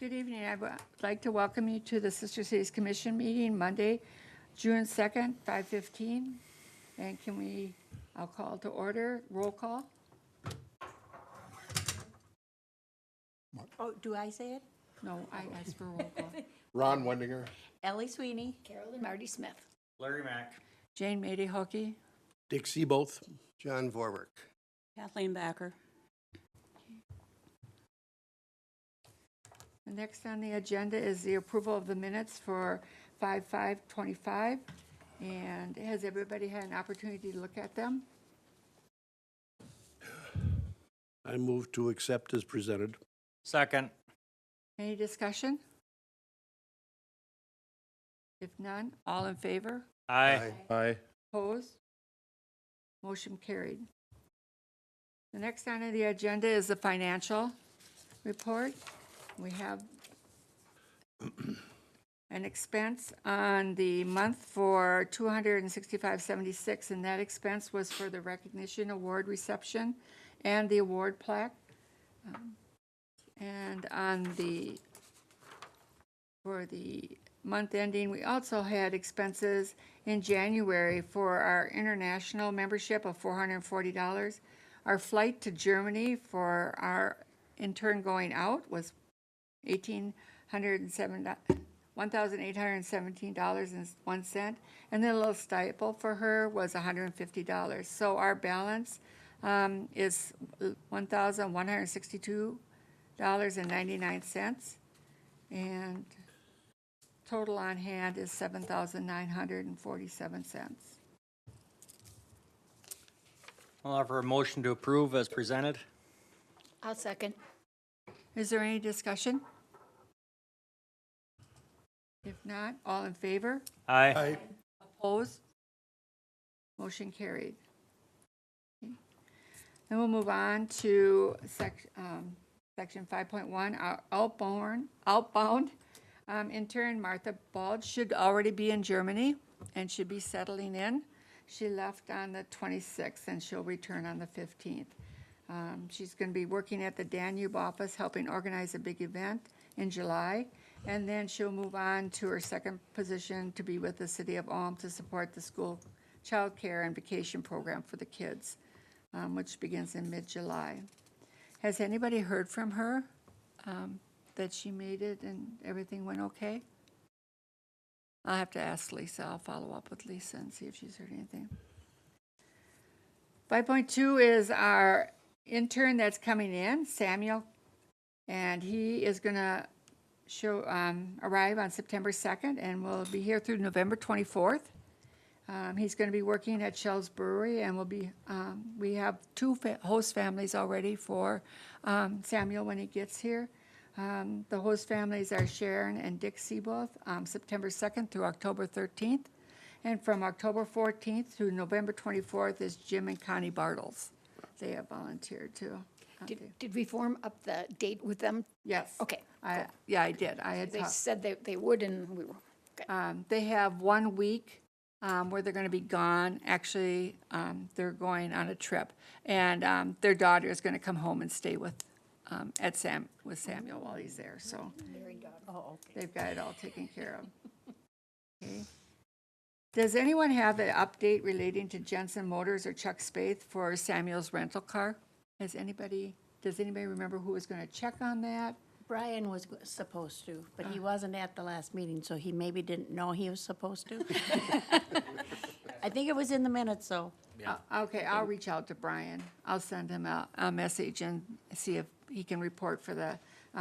Good evening. I would like to welcome you to the Sister Cities Commission meeting Monday, June 2nd, 5:15. And I'll call to order, roll call. Oh, do I say it? No, I asked for roll call. Ron Wendinger. Ellie Sweeney. Carolyn Marty Smith. Larry Mack. Jane Mady Hockey. Dick Seaboth. John Vorwerk. Kathleen Backer. The next on the agenda is the approval of the minutes for 5/5/25. And has everybody had an opportunity to look at them? I move to accept as presented. Second. Any discussion? If none, all in favor? Aye. Aye. Opposed? Motion carried. The next item on the agenda is the financial report. We have an expense on the month for $265.76, and that expense was for the recognition award reception and the award plaque. And for the month ending, we also had expenses in January for our international membership of $440. Our flight to Germany for our intern going out was $1,817.01, and then a little stipend for her was $150. So our balance is $1,162.99, and total on hand is $7,947. I'll offer a motion to approve as presented. I'll second. Is there any discussion? If not, all in favor? Aye. Opposed? Motion carried. Okay. Then we'll move on to section 5.1, our outbound intern Martha Bald should already be in Germany and should be settling in. She left on the 26th and she'll return on the 15th. She's going to be working at the Danube office, helping organize a big event in July. And then she'll move on to her second position to be with the City of Ulm to support the school child care and vacation program for the kids, which begins in mid-July. Has anybody heard from her that she made it and everything went okay? I'll have to ask Lisa. I'll follow up with Lisa and see if she's heard anything. 5.2 is our intern that's coming in, Samuel, and he is going to arrive on September 2nd and will be here through November 24th. He's going to be working at Shell's Brewery, and we have two host families already for Samuel when he gets here. The host families are Sharon and Dick Seaboth, September 2nd through October 13th. And from October 14th through November 24th is Jim and Connie Bartles. They have volunteered too. Did we form up the date with them? Yes. Okay. Yeah, I did. I had They talked. said they would, and we were, okay. They have 1 week where they're going to be gone. Actually, they're going on a trip. And their daughter is going to come home and stay with Samuel while he's there. So Oh, okay. they've got it all taken care of. Okay. Does anyone have an update relating to Jensen Motors or Chuck Spaeth for Samuel's rental car? Does anybody remember who was going to check on that? Brian was supposed to, but he wasn't at the last meeting, so he maybe didn't know he was supposed to. I think it was in the minutes, though. Okay, I'll reach out to Brian. I'll send him a message and see if he can report for the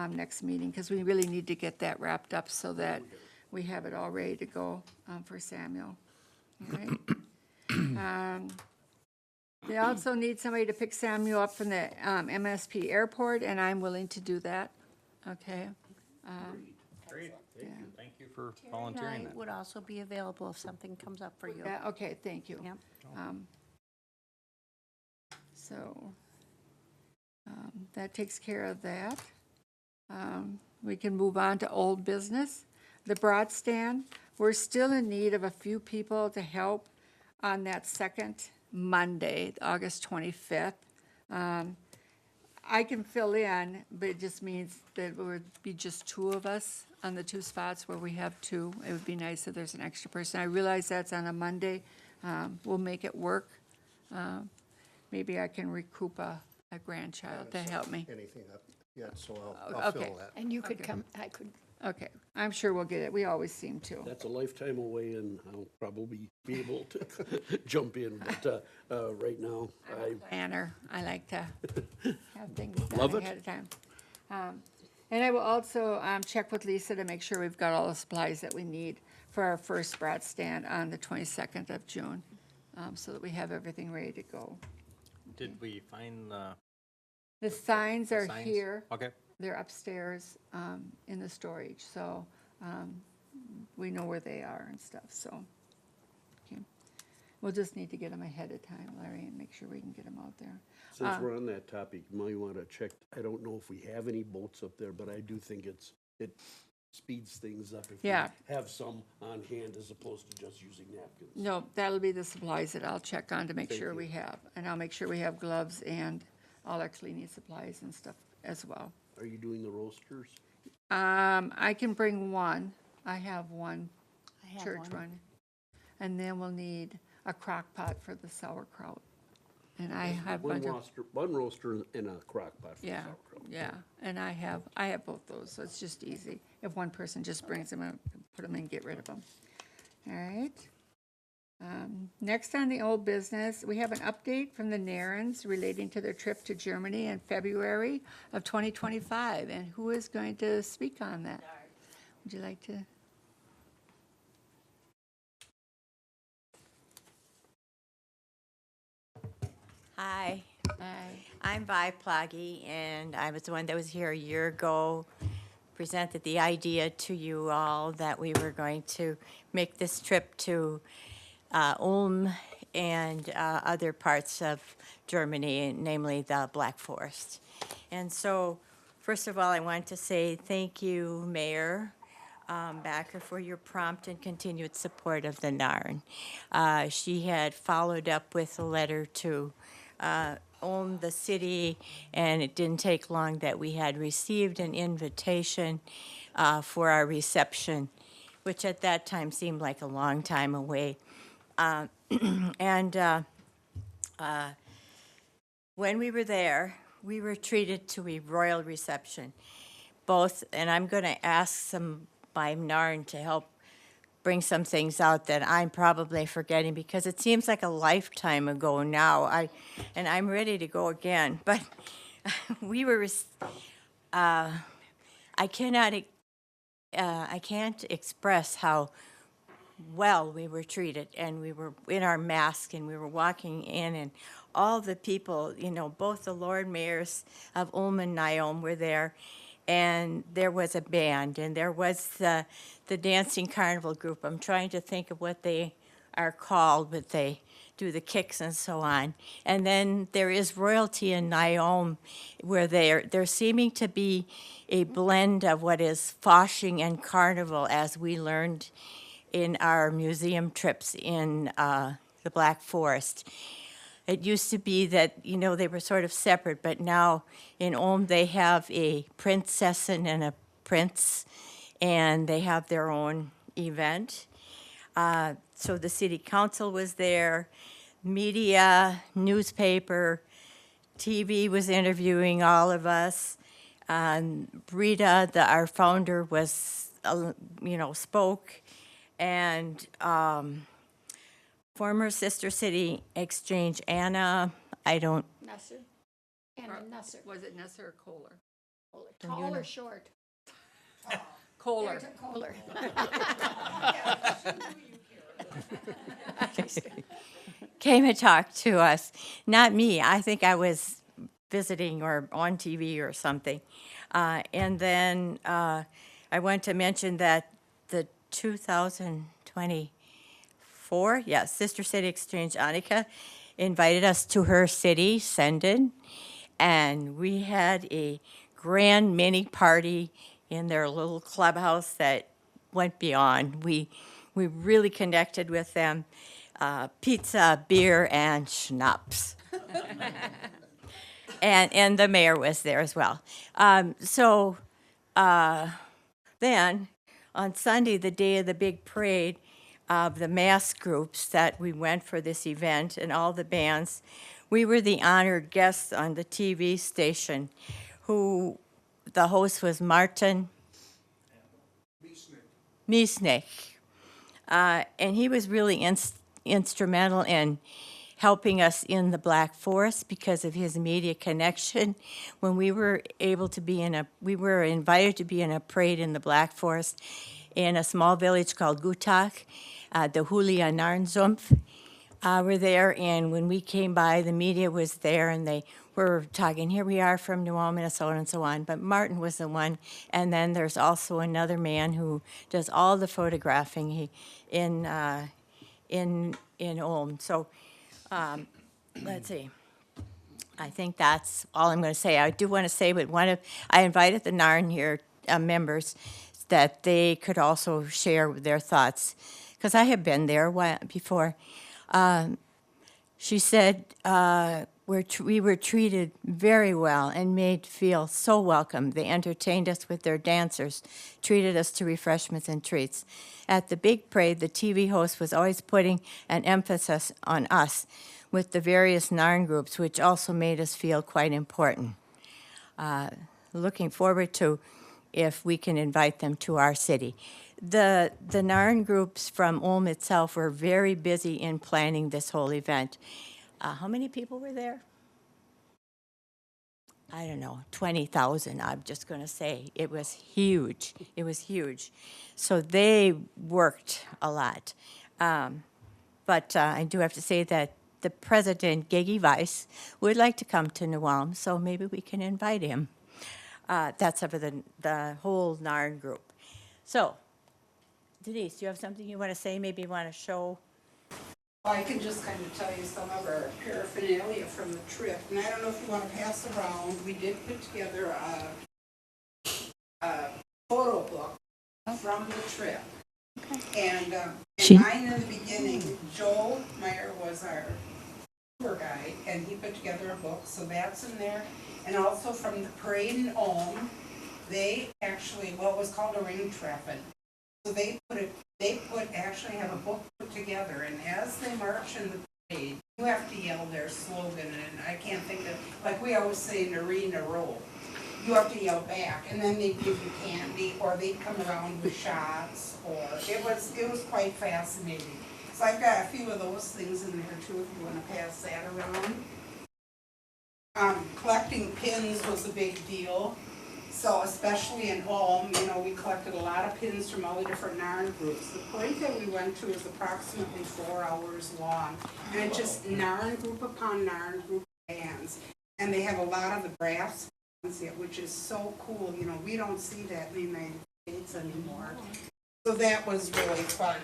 next meeting, because we really need to get that wrapped up so that we have it all ready to go for Samuel. All right. They also need somebody to pick Samuel up from the MSP airport, and I'm willing to do that. Okay. Great. Thank you for And volunteering I that. would also be available if something comes up for you. Yeah, okay, thank you. Yep. So that takes care of that. We can move on to old business. The Broad Stand, we're still in need of a few people to help on that second Monday, August 25th. I can fill in, but it just means that it would be just two of us on the two spots where we have two. It would be nice if there's an extra person. I realize that's on a Monday. We'll make it work. Maybe I can recoup a grandchild to help me. Anything up yet, so Oh, I'll okay. fill that. And you could come, I could, Okay, I'm sure we'll get it. We always seem to. That's a lifetime away, and I'll probably be able to jump in, but right now, Planner. I like to have things Love done it. ahead of time. And I will also check with Lisa to make sure we've got all the supplies that we need for our first brat stand on the 22nd of June, so that we have everything ready to go. Did we find the The signs are signs? here. Okay. They're upstairs in the storage, so we know where they are and stuff, so. Okay. We'll just need to get them ahead of time, Larry, and make sure we can get them out there. since we're on that topic, you might want to check, I don't know if we have any boats up there, but I do think it speeds things up if we Yeah. have some on hand as opposed to just using napkins. No, that'll be the supplies that I'll check on to make Thank sure you. we have. And I'll make sure we have gloves and all our cleaning supplies and stuff as well. Are you doing the roasters? I can bring one. I have one I have church one. one. And then we'll need a crock pot for the sauerkraut. And I have a bunch of, One roaster and a crock pot for yeah, sauerkraut. yeah. And I have both those, so it's just easy. If one person just brings them and put them in, get rid of them. All right. Next on the old business, we have an update from the Narrens relating to their trip to Germany in February of 2025. And who is going to speak on that? Would you like to? Hi, Aye. I'm Vi Plaggy, and I was the one that was here a year ago, presented the idea to you all that we were going to make this trip to Ulm and other parts of Germany, namely the Black Forest. And so, first of all, I want to say thank you, Mayor Backer, for your prompt and continued support of the Narn. She had followed up with a letter to Ulm, the city, and it didn't take long that we had received an invitation for our reception, which at that time seemed like a long time away. And when we were there, we were treated to a royal reception. Both, and I'm going to ask my Narn to help bring some things out that I'm probably forgetting because it seems like a lifetime ago now. And I'm ready to go again, but we were. I can't express how well we were treated, and we were in our masks, and we were walking in, and all the people, both the Lord Mayors of Ulm and Nyom were there, and there was a band, and there was the dancing carnival group. I'm trying to think of what they are called, but they do the kicks and so on. And then there is royalty in Nyom, where there seeming to be a blend of what is Fasching and carnival, as we learned in our museum trips in the Black Forest. It used to be that, they were sort of separate, but now in Ulm they have a princessen and a prince, and they have their own event. So the city council was there, media, newspaper, TV was interviewing all of us. Rita, our founder, was, spoke, and former Sister City Exchange, Anna, Nasser? Anna Nasser. Was it Nesser or Kohler? Tall or short? Kohler. Kohler. came and talked to us. Not me, I think I was visiting or on TV or something. And then I want to mention that the 2024, Sister City Exchange, Annika, invited us to her city, Senden, and we had a grand mini party in their little clubhouse that went beyond. We really connected with them. Pizza, beer, and schnapps. and the mayor was there as well. Then, on Sunday, the day of the big parade, of the mass groups that we went for this event and all the bands, we were the honored guests on the TV station, who the host was Martin Miesnick. And he was really instrumental in helping us in the Black Forest because of his media connection. When we were able to be we were invited to be in a parade in the Black Forest in a small village called Gutak. The Hulia Narnzumpf were there, and when we came by, the media was there, and they were talking, here we are from New Ulm, Minnesota, and so on. But Martin was the one, and then there's also another man who does all the photographing in Ulm. So let's see. I think that's all I'm going to say. I do want to say, but I invited the NARN here members that they could also share their thoughts, because I have been there before. She said we were treated very well and made feel so welcome. They entertained us with their dancers, treated us to refreshments and treats. At the big parade, the TV host was always putting an emphasis on us with the various NARN groups, which also made us feel quite important. Looking forward to if we can invite them to our city. The NARN groups from Ulm itself were very busy in planning this whole event. How many people were there? I don't know, 20,000, I'm just going to say. It was huge. It was huge. So they worked a lot. But I do have to say that the president, Gegi Weiss, would like to come to New Ulm, so maybe we can invite him. That's over the whole NARN group. So, Denise, do you have something you want to say? Maybe you want to show? Well, I can just kind of tell you some of our paraphernalia from the trip. And I don't know if you want to pass around. We did put together a photo book from the trip. Okay. And mine in the beginning, Joel Meyer was our tour guide, and he put together a book, so that's in there. And also from the parade in Ulm, they actually, what was called a ring treffen. So they actually have a book put together, and as they march in the parade, you have to yell their slogan, and I can't think of, like we always say in Arena Row, you have to yell back, and then they'd give you candy, or they'd come around with shots, or it was quite fascinating. So I've got a few of those things in there too, if you want to pass that around. Collecting pins was a big deal. So especially in Ulm, we collected a lot of pins from all the different NARN groups. The parade that we went to is approximately 4 hours long. And it's just NARN group upon NARN group bands. And they have a lot of the brass bands, which is so cool. We don't see that in the United States anymore. So that was really fun.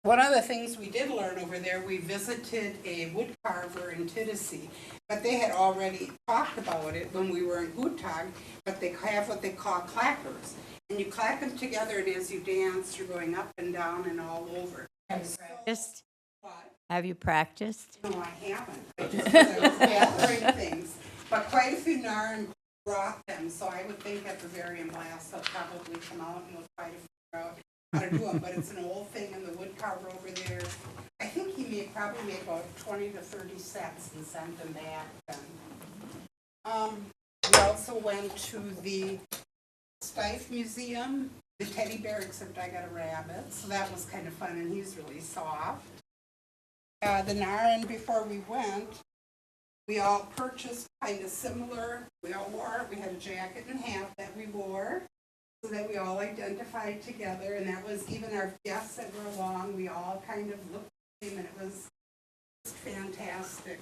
One of the things we did learn over there, we visited a wood carver in Titusee, but they had already talked about it when we were in Gutak, but they have what they call clackers. And you clack them together, and as you dance, you're going up and down and all over. Have you practiced? No, I haven't. I was gathering things. But quite a few NARN brought them, so I would think at the very last they'll probably come out and we'll try to figure out how to do them, but it's an old thing, and the wood carver over there, I think he probably made about 20 to 30 sets and sent them back. We also went to the Steiff Museum, the teddy bear, except I got a rabbit, so that was kind of fun, and he's really soft. The NARN, before we went, we all purchased kind of similar. We all wore it. We had a jacket and hat that we wore, so that we all identified together, and that was even our guests that were along, we all kind of looked at him, and it was fantastic.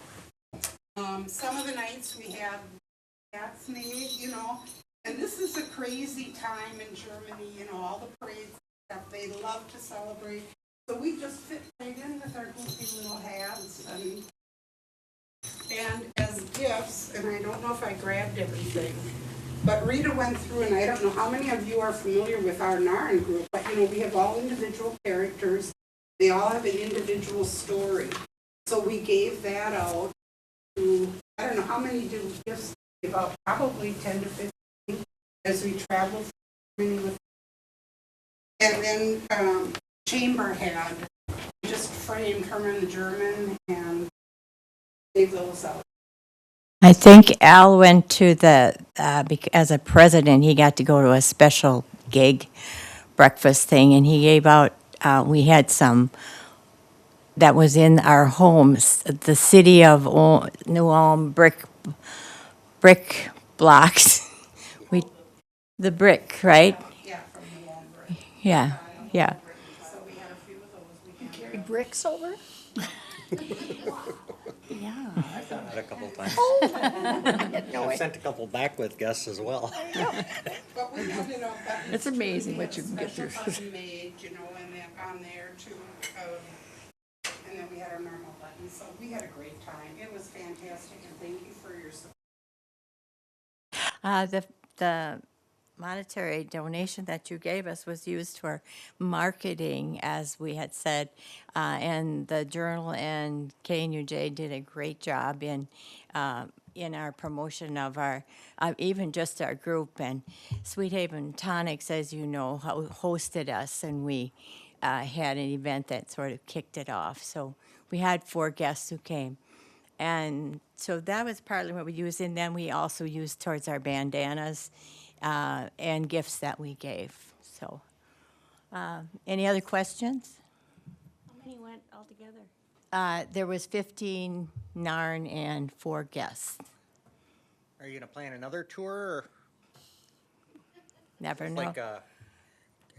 Some of the nights we had hats made, and this is a crazy time in Germany, all the parades and stuff, they love to celebrate, so we just fit right in with our goofy little hats, and as gifts, and I don't know if I grabbed everything, but Rita went through, and I don't know how many of you are familiar with our NARN group, but we have all individual characters. They all have an individual story. So we gave that out to I don't know, how many do gifts give out? Probably 10 to 15 as we travel. And then Chamber had just framed Herman German and gave those out. I think Al went to as a president, he got to go to a special gig breakfast thing, and he gave out, we had some that was in our homes, the city of New Ulm brick blocks. The brick, right? Yeah, from the Walmart. Yeah, yeah. So we had a few of those. We had Carry bricks over? Yeah. I've done that a couple times. No way. I've sent a couple back with guests as well. But we had, you know, buttons. It's amazing what you can get Special through. button made, you know, and then on there too. And then we had our normal buttons, so we had a great time. It was fantastic, and thank you for your support. The monetary donation that you gave us was used for marketing, as we had said, and the Journal and KNUJ did a great job in our promotion of our, even just our group. And Sweet Haven Tonics, as you know, hosted us, and we had an event that sort of kicked it off. So we had 4 guests who came. And so that was partly what we used, and then we also used towards our bandanas and gifts that we gave. So, any other questions? How many went altogether? There was 15 NARN and 4 guests. Are you gonna plan another tour, or Never know. like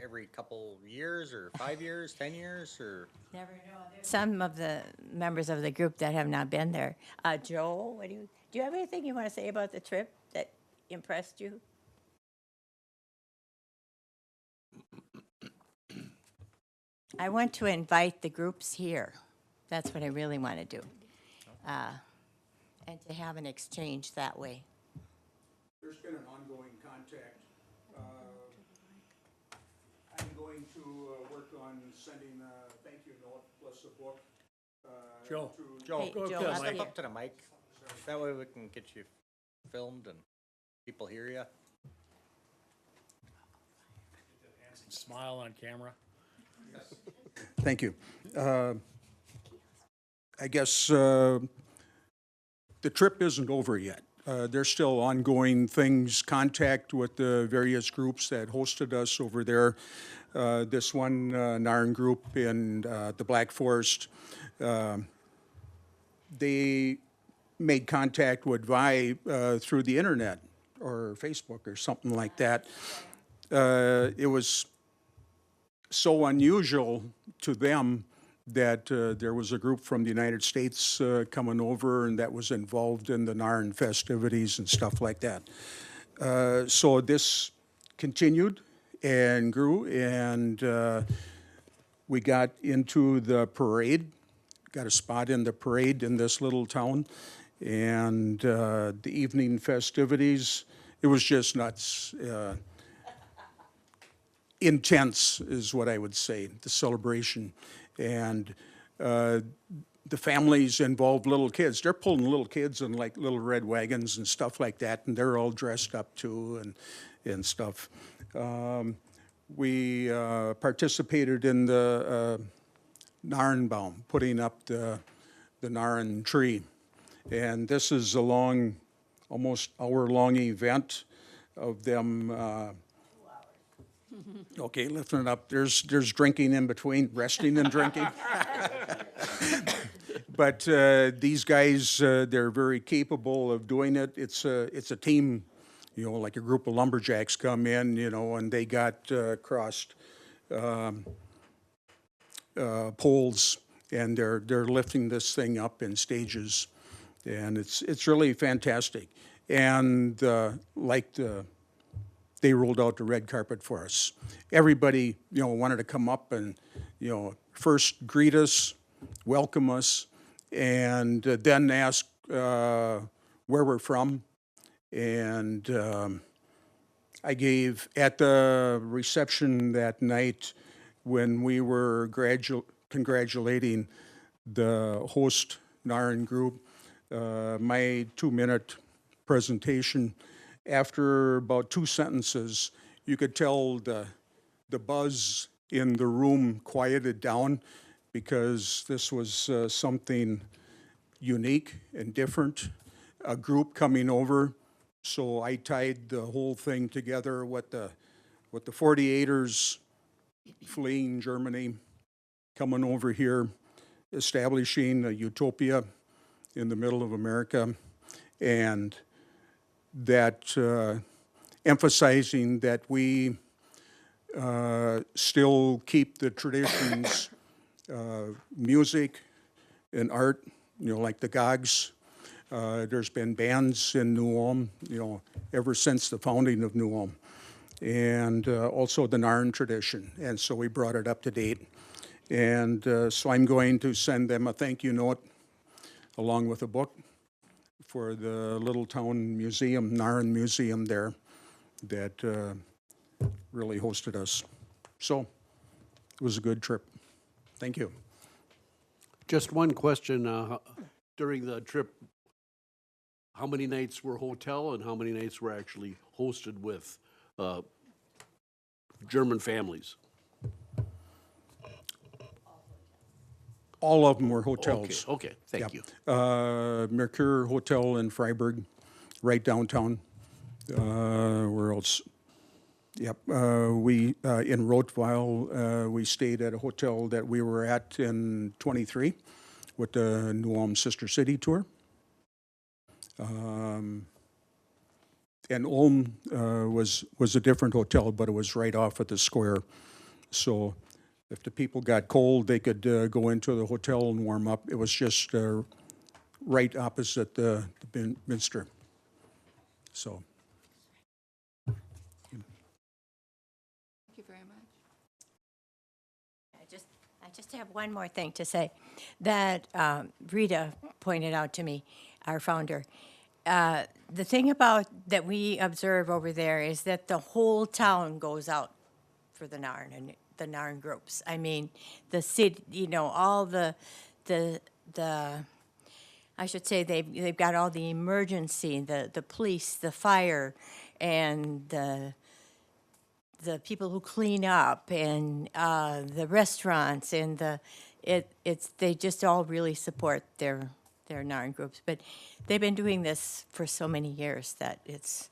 every couple years, or 5 years, 10 years, or? Never know. Some of the members of the group that have not been there. Joe, do you have anything you want to say about the trip that impressed you? I want to invite the groups here. That's what I really want to do. And to have an exchange that way. There's been an ongoing contact. I'm going to work on sending a thank you note plus a book. Joe. to- Joe, Hey, Joe, just up step here. up to the mic. That way we can get you filmed and people hear you. Smile on camera. Thank you. I guess the trip isn't over yet. There's still ongoing things, contact with the various groups that hosted us over there. This one, NARN group in the Black Forest, they made contact with Vi through the internet or Facebook or something like that. It was so unusual to them that there was a group from the United States coming over and that was involved in the NARN festivities and stuff like that. So this continued and grew, and we got into the parade, got a spot in the parade in this little town, and the evening festivities, it was just nuts. Intense is what I would say, the celebration. And the families involved little kids. They're pulling little kids in like little red wagons and stuff like that, and they're all dressed up too and stuff. We participated in the Narrenbaum, putting up the Narren tree. And this is a long, almost hour-long event of them okay, lifting it up. There's drinking in between, resting and drinking. But these guys, they're very capable of doing it. It's a team, you know, like a group of lumberjacks come in, you know, and they got crossed poles, and they're lifting this thing up in stages, and it's really fantastic. And they rolled out the red carpet for us. Everybody, you know, wanted to come up and, you know, first greet us, welcome us, and then ask where we're from. And I gave, at the reception that night, when we were congratulating the host NARN group, my 2-minute presentation, after about 2 sentences, you could tell the buzz in the room quieted down because this was something unique and different, a group coming over. So I tied the whole thing together with the 48ers fleeing Germany, coming over here, establishing a utopia in the middle of America, and that emphasizing that we still keep the traditions, music and art, like the Gogs. There's been bands in New Ulm, ever since the founding of New Ulm, and also the Narn tradition. And so we brought it up to date. And so I'm going to send them a thank you note along with a book for the Little Town Museum, Narn Museum there, that really hosted us. So it was a good trip. Thank you. Just one question, during the trip, how many nights were hotel and how many nights were actually hosted with German families? All of them were hotels. Okay, thank you. Mercure Hotel in Freiburg, right downtown. Where else? Yep, we, in Rottweil, we stayed at a hotel that we were at in 23 with the New Ulm Sister City tour. And Ulm was a different hotel, but it was right off at the square. So if the people got cold, they could go into the hotel and warm up. It was just right opposite the Minster. So. Thank you very much. I just have one more thing to say that Rita pointed out to me, our founder. The thing about that we observe over there is that the whole town goes out for the Narn and the Narn groups. I mean, the city, all the I should say they've got all the emergency, the police, the fire, and the people who clean up, and the restaurants, and they just all really support their Narn groups. But they've been doing this for so many years that it's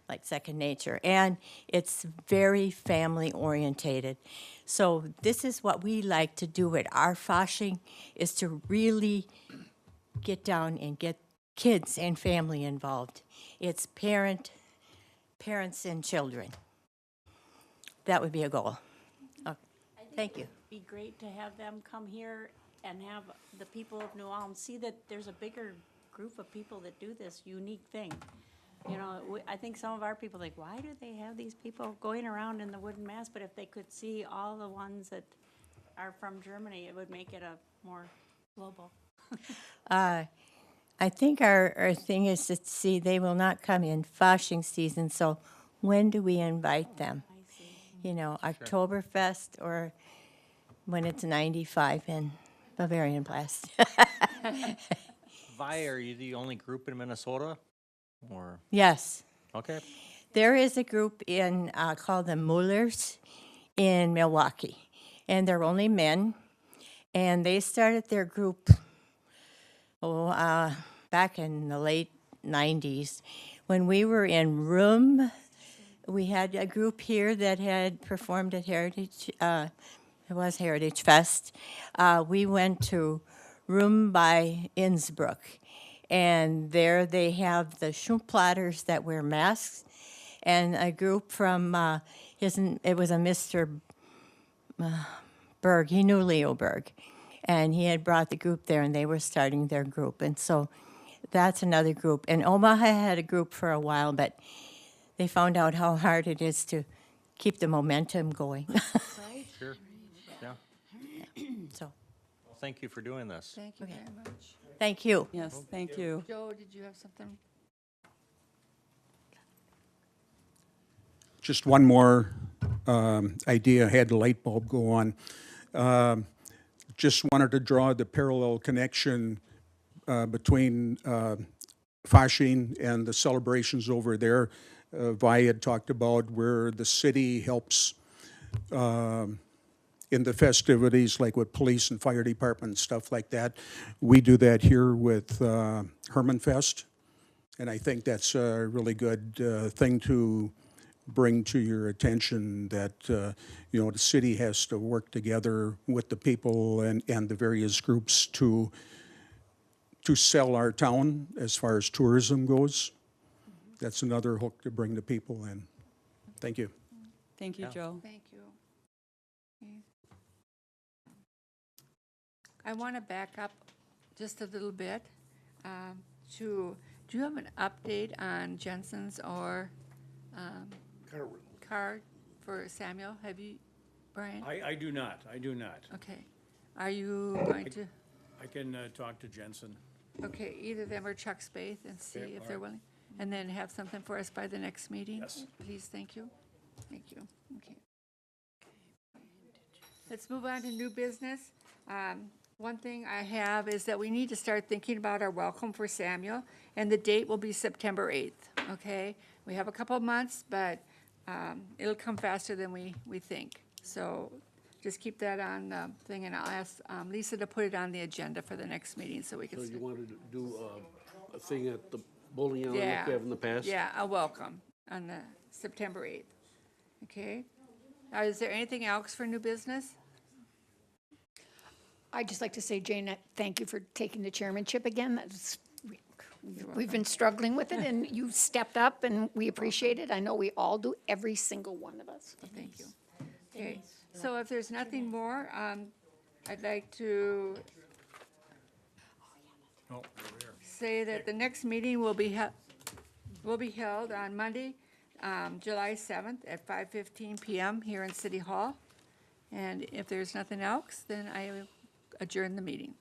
like second nature, and it's very family orientated. So this is what we like to do at our Fasching, is to really get down and get kids and family involved. It's parents and children. That would be a goal. Oh, thank you. It'd be great to have them come here and have the people of New Ulm see that there's a bigger group of people that do this unique thing. I think some of our people think, why do they have these people going around in the wooden mask? But if they could see all the ones that are from Germany, it would make it a more global. I think our thing is to see they will not come in Fasching season, so when do we invite them? Oktoberfest or when it's 95 in Bavarian Blast. Vi, are you the only group in Minnesota? Or, Yes. okay. There is a group called the Mullers in Milwaukee, and they're only men, and they started their group back in the late 90s. When we were in Rum, we had a group here that had performed at Heritage, it was Heritage Fest. We went to Rum by Innsbruck, and there they have the Schumplatters that wear masks, and a group from, it was a Mr. Berg, he knew Leo Berg, and he had brought the group there, and they were starting their group, and so that's another group. And Omaha had a group for a while, but they found out how hard it is to keep the momentum going. Sure. Yeah. So, Well, thank you for doing this. Thank you very much. thank you. Yes, thank you. Joe, did you have something? Just one more idea. I had the light bulb go on. Just wanted to draw the parallel connection between Fasching and the celebrations over there. Vi had talked about where the city helps in the festivities, like with police and fire department and stuff like that. We do that here with Herman Fest, and I think that's a really good thing to bring to your attention, that you know, the city has to work together with the people and the various groups to sell our town as far as tourism goes. That's another hook to bring the people in. Thank you. Thank you, Joe. Thank you. Okay. I want to back up just a little bit do you have an update on Jensen's or card for Samuel? Have you, Brian? I do not, Okay. Are you going to, I can talk to Jensen. okay, either them or Chuck Spaeth and see Okay, if all they're right. willing? And then have something for us by the next meeting? Yes. Please, thank you. Thank you. Okay. Let's move on to new business. One thing I have is that we need to start thinking about our welcome for Samuel, and the date will be September 8th, okay? We have a couple of months, but it'll come faster than we think. So just keep that on the thing, and I'll ask Lisa to put it on the agenda for the next meeting so we can. So you wanted to do a thing at the bowling alley Yeah. like we have in the past? Yeah, a welcome on the September 8th, okay? Now, is there anything else for new business? I'd just like to say, Jane, thank you for taking the chairmanship again. We've been struggling with it, and you stepped up, and we appreciate it. I know we all do, every single one of us. Thank you. Okay, so if there's nothing more, I'd like to Oh, over here. say that the next meeting will be held on Monday, July 7th at 5:15 PM here in City Hall. And if there's nothing else, then I will adjourn the meeting.